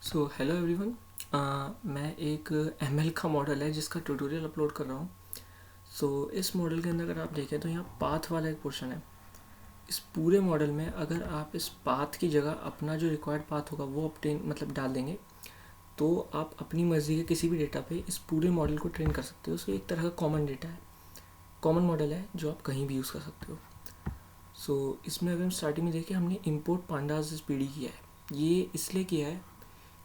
So hello everyone. मैं एक ML का मॉडल है जिसका ट्यूटोरियल अपलोड कर रहा हूँ। इस मॉडल के अंदर अगर आप देखें तो यहाँ पाथ वाला एक पोर्शन है। इस पूरे मॉडल में अगर आप इस पाथ की जगह अपना जो रिक्वायर्ड पाथ होगा वो ऑब्टेन मतलब डाल देंगे तो आप अपनी मर्ज़ी के किसी भी डेटा पे इस पूरे मॉडल को ट्रेन कर सकते हो। एक तरह का कॉमन डेटा है, कॉमन मॉडल है जो आप कहीं भी यूज़ कर सकते हो। इसमें अगर हम स्टार्टिंग में देखें, हमने इम्पोर्ट पांडास पीडी किया है। ये इसलिए किया है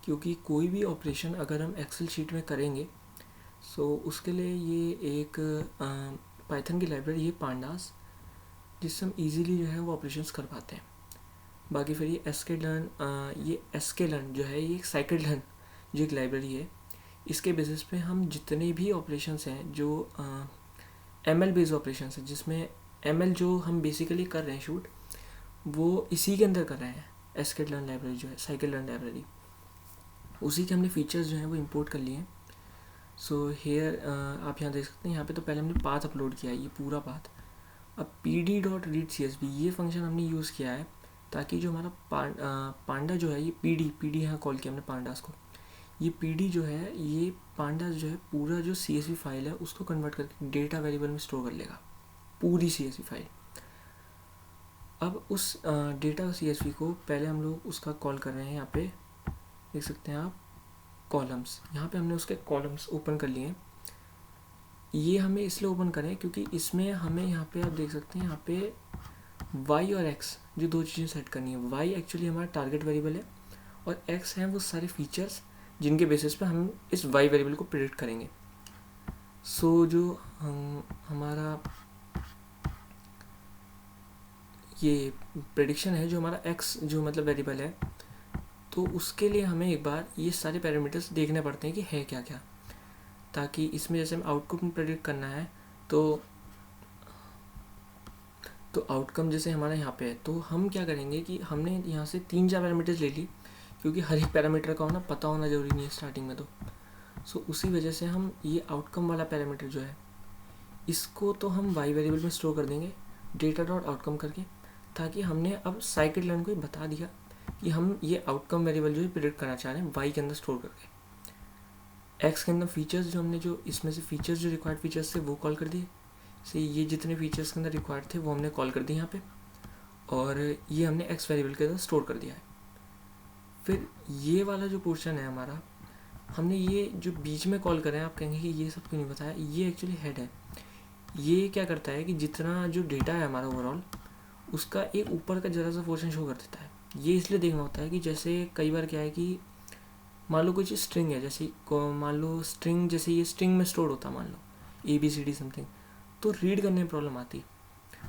क्योंकि कोई भी ऑपरेशन अगर हम एक्सेल शीट में करेंगे उसके लिए ये एक पाइथन की लाइब्रेरी है पांडास, जिससे हम इजीली जो है वो ऑपरेशंस कर पाते हैं। बाकी फिर ये एसके लर्न जो है ये एक साइकिल लर्न जो एक लाइब्रेरी है, इसके बेसिस पे हम जितने भी ऑपरेशंस हैं जो एम एल बेस्ड ऑपरेशंस हैं, जिसमें एम एल जो हम बेसिकली कर रहे हैं शूट, वो इसी के अंदर कर रहे हैं। एसके लर्न लाइब्रेरी जो है साइकिल लर्न लाइब्रेरी, उसी के हमने फीचर्स जो हैं वो इंपोर्ट कर लिए हैं। हेयर आप यहाँ देख सकते हैं, यहाँ पे तो पहले हमने पाथ अपलोड किया है, ये पूरा पाथ। अब pd.readcsv ये फंक्शन हमने यूज़ किया है ताकि जो हमारा पांडा जो है, ये पीडी यहाँ कॉल किया हमने पांडास को। ये पीडी जो है, ये पांडास जो है पूरा जो csv फाइल है उसको कन्वर्ट करके डेटा वेरिएबल में स्टोर कर लेगा, पूरी csv फाइल। अब उस डेटा csv को पहले हम लोग उसका कॉल कर रहे हैं, यहाँ पे देख सकते हैं आप कॉलम्स। यहाँ पे हमने उसके कॉलम्स ओपन कर लिए हैं। ये हमें इसलिए ओपन करें क्योंकि इसमें हमें यहाँ पे आप देख सकते हैं, यहाँ पे y और x जो दो चीज़ें सेट करनी है। y एक्चुअली हमारा टारगेट वेरिएबल है और x हैं वो सारे फीचर्स जिनके बेसिस पे हम इस y वेरिएबल को प्रेडिक्ट करेंगे। जो हमारा ये प्रेडिक्शन है, जो हमारा x जो मतलब वेरिएबल है, तो उसके लिए हमें एक बार ये सारे पैरामीटर्स देखने पड़ते हैं कि है क्या क्या, ताकि इसमें जैसे हम आउटपुट में प्रेडिक्ट करना है तो आउटकम जैसे हमारा यहाँ पे है, तो हम क्या करेंगे कि हमने यहाँ से 3-4 पैरामीटर्स ले ली, क्योंकि हर एक पैरामीटर का होना पता होना ज़रूरी नहीं है स्टार्टिंग में। उसी वजह से हम ये आउटकम वाला पैरामीटर जो है इसको तो हम y वेरिएबल में स्टोर कर देंगे डेटा डॉट आउटकम करके, ताकि हमने अब साइकिल लर्न को बता दिया कि हम ये आउटकम वेरिएबल जो है प्रेडिक्ट करना चाह रहे हैं y के अंदर स्टोर करके। x के अंदर फीचर्स जो हमने जो इसमें से फीचर्स जो रिक्वायर्ड फीचर्स थे वो कॉल कर दिए। ये जितने फीचर्स के अंदर रिक्वायर्ड थे वो हमने कॉल कर दिए यहाँ पे, और ये हमने x वेरिएबल के अंदर स्टोर कर दिया है। फिर ये वाला जो पोर्शन है हमारा, हमने ये जो बीच में कॉल कर रहे हैं, आप कहेंगे कि ये सब क्यों नहीं बताया, ये एक्चुअली हेड है। ये क्या करता है कि जितना जो डेटा है हमारा ओवरऑल, उसका एक ऊपर का जरा सा पोर्शन शो कर देता है। ये इसलिए देखना होता है कि जैसे कई बार क्या है कि मान लो कुछ स्ट्रिंग है, जैसे मान लो स्ट्रिंग, जैसे ये स्ट्रिंग में स्टोर होता, मान लो ABCD समथिंग, तो रीड करने में प्रॉब्लम आती,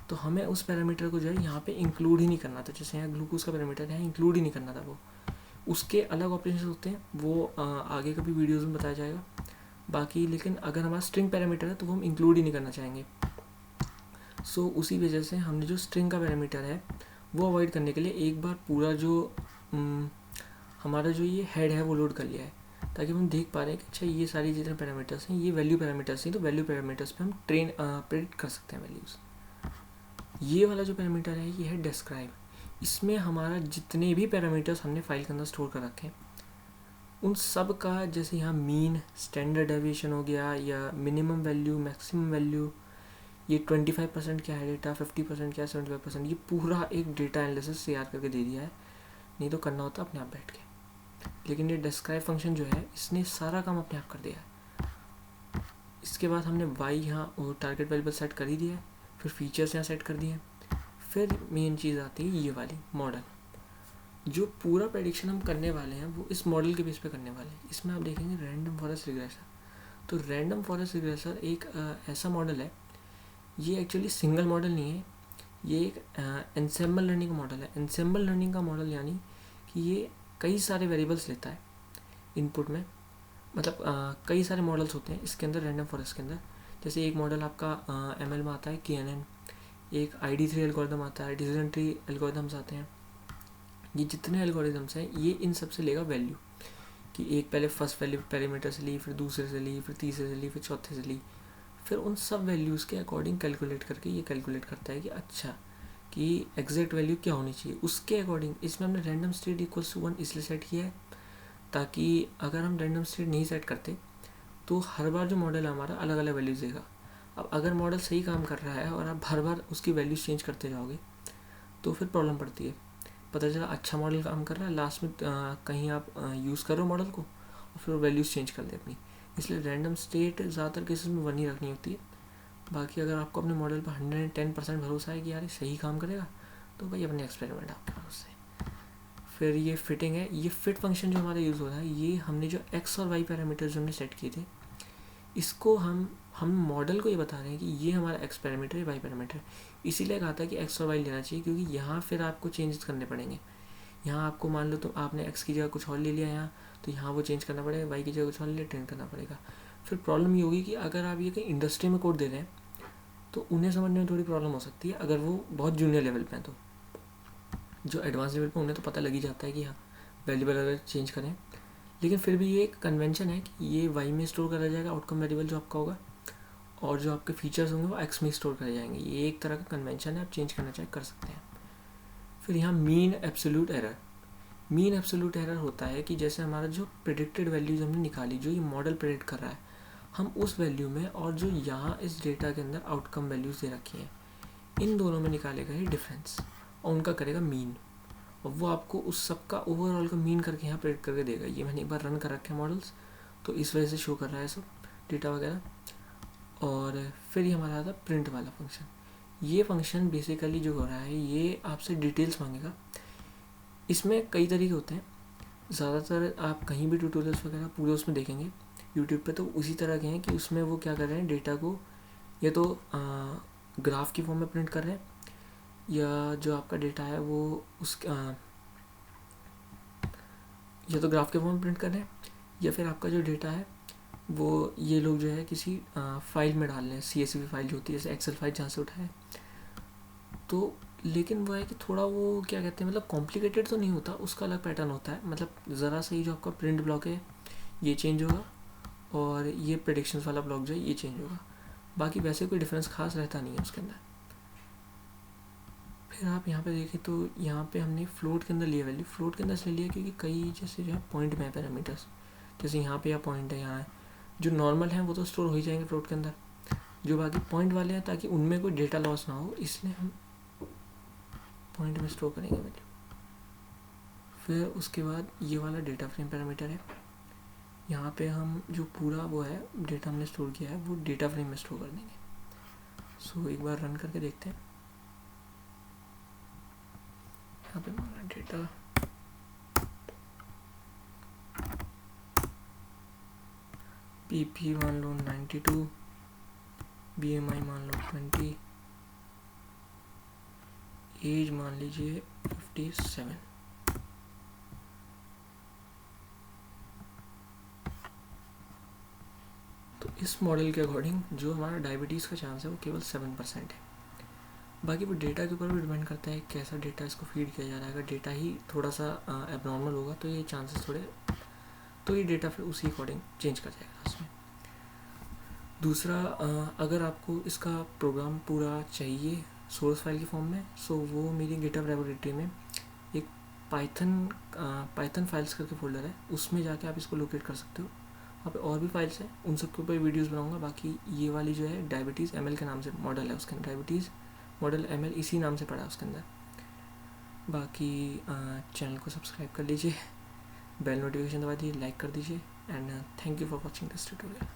तो हमें उस पैरामीटर को जो है यहाँ पे इंक्लूड ही नहीं करना था। जैसे यहाँ ग्लूकोज का पैरामीटर है, इंक्लूड ही नहीं करना था। वो उसके अलग ऑपरेशन होते हैं, वो आगे कभी वीडियोज़ में बताया जाएगा। बाकी लेकिन अगर हमारा स्ट्रिंग पैरामीटर है तो वो हम इंक्लूड ही नहीं करना चाहेंगे। उसी वजह से हमने जो स्ट्रिंग का पैरामीटर है वो अवॉइड करने के लिए एक बार पूरा जो हमारा जो ये हेड है वो लोड कर लिया है, ताकि हम देख पा रहे हैं कि अच्छा ये सारी जितने पैरामीटर्स हैं ये वैल्यू पैरामीटर्स हैं, तो वैल्यू पैरामीटर्स पे हम प्रेडिक्ट कर सकते हैं वैल्यूज़। ये वाला जो पैरामीटर है ये है डिस्क्राइब। इसमें हमारा जितने भी पैरामीटर्स हमने फाइल के अंदर स्टोर कर रखे हैं उन सब का, जैसे यहाँ मीन, स्टैंडर्ड डेविएशन हो गया, या मिनिमम वैल्यू, मैक्सिमम वैल्यू, ये 25% क्या है डेटा, 50% क्या है, 75%, ये पूरा एक डेटा एनालिसिस तैयार करके दे दिया है। नहीं तो करना होता अपने आप बैठ के, लेकिन ये डिस्क्राइब फंक्शन जो है इसने सारा काम अपने आप कर दिया है। इसके बाद हमने y यहाँ टारगेट वेरिएबल सेट कर ही दिया है, फिर फीचर्स यहाँ सेट कर दिए हैं। फिर मेन चीज़ आती है ये वाली मॉडल। जो पूरा प्रेडिक्शन हम करने वाले हैं वो इस मॉडल के बेस पे करने वाले हैं। इसमें आप देखेंगे रैंडम फॉरेस्ट रिग्रेसर। तो रैंडम फॉरेस्ट रिग्रेसर एक ऐसा मॉडल है, ये एक्चुअली सिंगल मॉडल नहीं है, ये एक एनसेम्बल लर्निंग का मॉडल है। एनसेम्बल लर्निंग का मॉडल यानी कि ये कई सारे वेरिएबल्स लेता है इनपुट में, मतलब कई सारे मॉडल्स होते हैं इसके अंदर रैंडम फॉरेस्ट के अंदर। जैसे एक मॉडल आपका ML में आता है KNN, एक ID3 एल्गोरिदम आता है, डिसीजन ट्री एल्गोरिदम्स आते हैं। ये जितने एल्गोरिदम्स हैं ये इन सब से लेगा वैल्यू, कि एक पहले फर्स्ट वैल्यू पैरामीटर से ली, फिर दूसरे से ली, फिर तीसरे से ली, फिर चौथे से ली, फिर उन सब वैल्यूज़ के अकॉर्डिंग कैलकुलेट करके ये कैलकुलेट करता है कि अच्छा कि एग्जैक्ट वैल्यू क्या होनी चाहिए उसके अकॉर्डिंग। इसमें हमने रैंडम स्टेट इक्वल्स टू 1 इसलिए सेट किया है ताकि अगर हम रैंडम स्टेट नहीं सेट करते तो हर बार जो मॉडल है हमारा अलग अलग वैल्यूज़ देगा। अब अगर मॉडल सही काम कर रहा है और आप हर बार उसकी वैल्यूज़ चेंज करते जाओगे तो फिर प्रॉब्लम पड़ती है। पता चला अच्छा मॉडल काम कर रहा है, लास्ट में कहीं आप यूज़ करो मॉडल को और फिर वैल्यूज़ चेंज कर दे अपनी। इसलिए रैंडम स्टेट ज़्यादातर केसेस में 1 ही रखनी होती है। बाकी अगर आपको अपने मॉडल पर 110% भरोसा है कि यार ये सही काम करेगा तो भाई अपने एक्सपेरिमेंट आप करो उससे। फिर ये फिटिंग है, ये फिट फंक्शन जो हमारा यूज़ हो रहा है, ये हमने जो एक्स और वाई पैरामीटर्स जो हमने सेट किए थे, इसको हम मॉडल को ये बता रहे हैं कि ये हमारा एक्स पैरामीटर है, वाई पैरामीटर। इसीलिए कहा था कि एक्स और वाई लेना चाहिए, क्योंकि यहाँ फिर आपको चेंजेस करने पड़ेंगे। यहाँ आपको मान लो तो आपने एक्स की जगह कुछ और ले लिया यहाँ, तो यहाँ वो चेंज करना पड़ेगा, वाई की जगह कुछ और ले लिया, ट्रेन करना पड़ेगा। फिर प्रॉब्लम ये होगी कि अगर आप ये कहीं इंडस्ट्री में कोड दे रहे हैं तो उन्हें समझने में थोड़ी प्रॉब्लम हो सकती है, अगर वो बहुत जूनियर लेवल पे हैं। तो जो एडवांस लेवल पे उन्हें तो पता लग ही जाता है कि हाँ वेरिएबल अगर चेंज करें, लेकिन फिर भी ये एक कन्वेंशन है कि ये वाई में स्टोर करा जाएगा आउटकम वेरिएबल जो आपका होगा, और जो आपके फीचर्स होंगे वो एक्स में स्टोर करे जाएंगे। ये एक तरह का कन्वेंशन है, आप चेंज करना चाहे कर सकते हैं। फिर यहाँ mean absolute error. Mean absolute error होता है कि जैसे हमारा जो प्रेडिक्टेड वैल्यूज हमने निकाली, जो ये मॉडल प्रेडिक्ट कर रहा है, हम उस वैल्यू में और जो यहाँ इस डेटा के अंदर आउटकम वैल्यूज दे रखी हैं, इन दोनों में निकालेगा ये डिफरेंस और उनका करेगा मीन, और वो आपको उस सब का ओवरऑल का मीन करके यहाँ प्रेडिक्ट करके देगा। ये मैंने एक बार रन कर रखे हैं मॉडल्स, तो इस वजह से शो कर रहा है सब डेटा वगैरह। और फिर ये हमारा आता है प्रिंट वाला फंक्शन। ये फंक्शन बेसिकली जो हो रहा है, ये आपसे डिटेल्स मांगेगा। इसमें कई तरीके होते हैं, ज़्यादातर आप कहीं भी ट्यूटोरियल्स वगैरह पूरे उसमें देखेंगे यूट्यूब पे, तो उसी तरह के हैं कि उसमें वो क्या कर रहे हैं, डेटा को या तो ग्राफ की फॉर्म में प्रिंट कर रहे हैं, या जो आपका डेटा है वो उस या तो ग्राफ के फॉर्म में प्रिंट कर रहे हैं, या फिर आपका जो डेटा है वो ये लोग जो है किसी फाइल में डाल रहे हैं, CSV फाइल जो होती है, जैसे एक्सेल फाइल जहाँ से उठाए। तो लेकिन वो है कि थोड़ा वो क्या कहते हैं, मतलब कॉम्प्लिकेटेड तो नहीं होता, उसका अलग पैटर्न होता है। मतलब ज़रा सा ही जो आपका प्रिंट ब्लॉक है ये चेंज होगा, और ये प्रेडिक्शंस वाला ब्लॉक जो है ये चेंज होगा। बाकी वैसे कोई डिफरेंस खास रहता नहीं है उसके अंदर। फिर आप यहाँ पे देखें तो यहाँ पे हमने फ्लोट के अंदर लिया वैल्यू, फ्लोट के अंदर से लिया क्योंकि कई जैसे जो है पॉइंट में है पैरामीटर्स, जैसे यहाँ पे या पॉइंट है, यहाँ है, जो नॉर्मल हैं वो तो स्टोर हो ही जाएंगे फ्लोट के अंदर, जो बाकी पॉइंट वाले हैं ताकि उनमें कोई डेटा लॉस ना हो, इसलिए हम पॉइंट में स्टोर करेंगे वैल्यू। फिर उसके बाद ये वाला डेटा फ्रेम पैरामीटर है, यहाँ पे हम जो पूरा वो है डेटा हमने स्टोर किया है वो डेटा फ्रेम में स्टोर कर देंगे। सो एक बार रन करके देखते हैं। यहाँ पे हमारा डेटा PP मान लो 92, BMI मान लो 20, एज मान लीजिए 57। तो इस मॉडल के अकॉर्डिंग जो हमारा डायबिटीज़ का चांस है वो केवल 7% है। बाकी वो डेटा के ऊपर भी डिपेंड करता है कैसा डेटा इसको फीड किया जा रहा है। अगर डेटा ही थोड़ा सा एबनॉर्मल होगा तो ये चांसेस थोड़े, तो ये डेटा फिर उसी अकॉर्डिंग चेंज कर जाएगा उसमें। दूसरा, अगर आपको इसका प्रोग्राम पूरा चाहिए सोर्स फाइल की फॉर्म में, सो वो मेरी गिटहब रेपोजिटरी में एक पाइथन फाइल्स करके फोल्डर है, उसमें जाके आप इसको लोकेट कर सकते हो। वहाँ पे और भी फाइल्स हैं, उन सब के ऊपर वीडियोज़ बनाऊँगा। बाकी ये वाली जो है डायबिटीज़ ML के नाम से मॉडल है, उसके अंदर डायबिटीज़ मॉडल ML इसी नाम से पड़ा है उसके अंदर। बाकी चैनल को सब्सक्राइब कर लीजिए, बेल नोटिफिकेशन दबा दीजिए, लाइक कर दीजिए, and thank you for watching this tutorial.